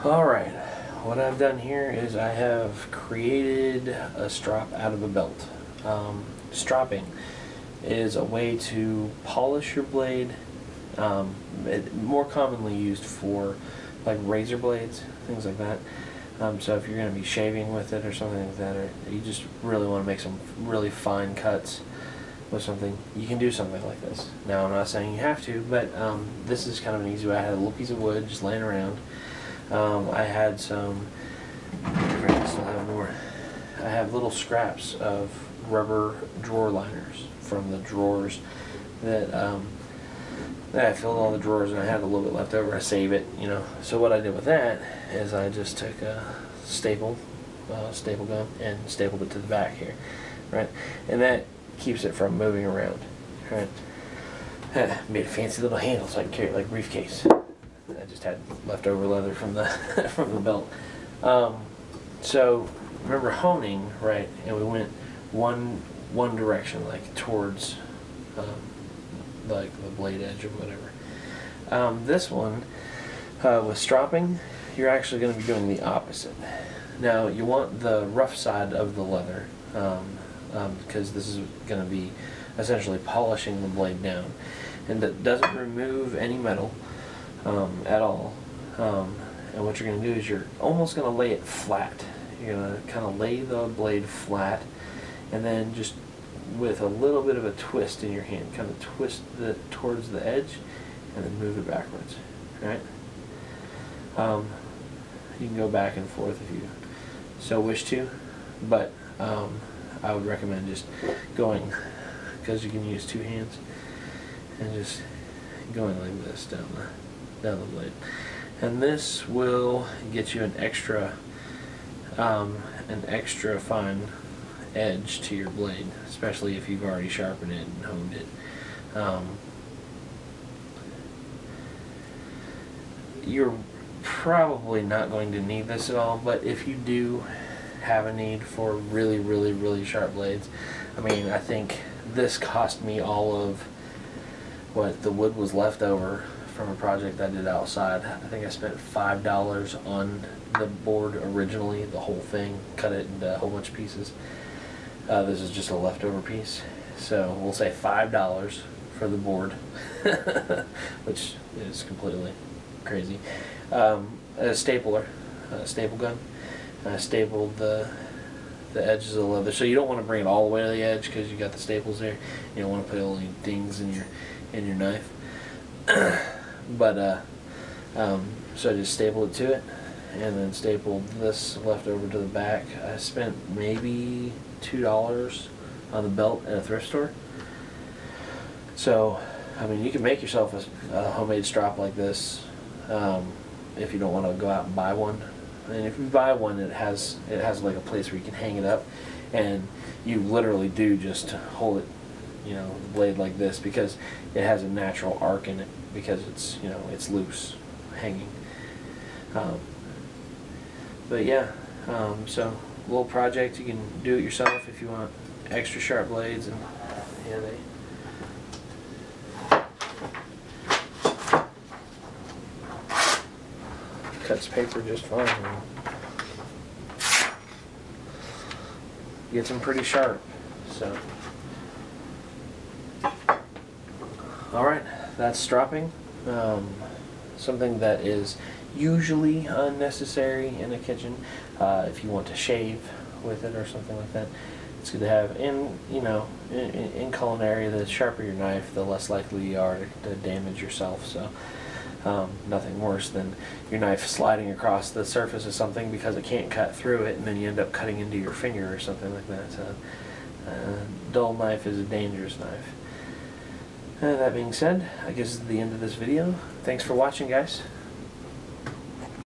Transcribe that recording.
Alright, what I've done here is I have created a strop out of a belt. Stropping is a way to polish your blade, more commonly used for like razor blades, things like that. So if you're going to be shaving with it or something like that, or you just really want to make some really fine cuts with something, you can do something like this. Now I'm not saying you have to, but this is kind of an easy way. I had a little piece of wood just laying around. I had some, I still have more. I have little scraps of rubber drawer liners from the drawers that I filled all the drawers, and I had a little bit left over. I save it, you know. So what I did with that is I just took a staple gun and stapled it to the back here, right? And that keeps it from moving around, right? Made a fancy little handle so I can carry it like a briefcase. I just had leftover leather from the from the belt. So remember honing, right? And we went one direction, like towards like the blade edge or whatever. This one with stropping, you're actually going to be doing the opposite. Now you want the rough side of the leather because this is going to be essentially polishing the blade down, and it doesn't remove any metal at all. And what you're going to do is you're almost going to lay it flat. You're going to kind of lay the blade flat, and then just with a little bit of a twist in your hand, kind of twist it towards the edge, and then move it backwards. Right? You can go back and forth if you so wish to, but I would recommend just going, because you can use two hands, and just going like this down the blade, and this will get you an extra fine edge to your blade, especially if you've already sharpened it and honed it. You're probably not going to need this at all, but if you do have a need for really sharp blades, I mean, I think this cost me all of what the wood was left over from a project I did outside. I think I spent $5 on the board originally, the whole thing, cut it into a whole bunch of pieces. This is just a leftover piece, so we'll say $5 for the board, which is completely crazy. A stapler, a staple gun. I stapled the edges of the leather, so you don't want to bring it all the way to the edge because you got the staples there. You don't want to put any dings in your knife. But so I just stapled it to it, and then stapled this left over to the back. I spent maybe $2 on the belt at a thrift store. So I mean, you can make yourself a homemade strop like this if you don't want to go out and buy one. And if you buy one, it has like a place where you can hang it up, and you literally do just hold it, you know, the blade like this, because it has a natural arc in it, because it's, you know, it's loose hanging. But yeah, so a little project, you can do it yourself if you want extra sharp blades, and yeah, they cuts paper just fine. Gets them pretty sharp. So, all right, that's stropping. Something that is usually unnecessary in a kitchen. If you want to shave with it or something like that, it's good to have. And you know, in culinary, the sharper your knife, the less likely you are to damage yourself. So. Nothing worse than your knife sliding across the surface of something because it can't cut through it, and then you end up cutting into your finger or something like that. So, dull knife is a dangerous knife. That being said, I guess this is the end of this video. Thanks for watching, guys.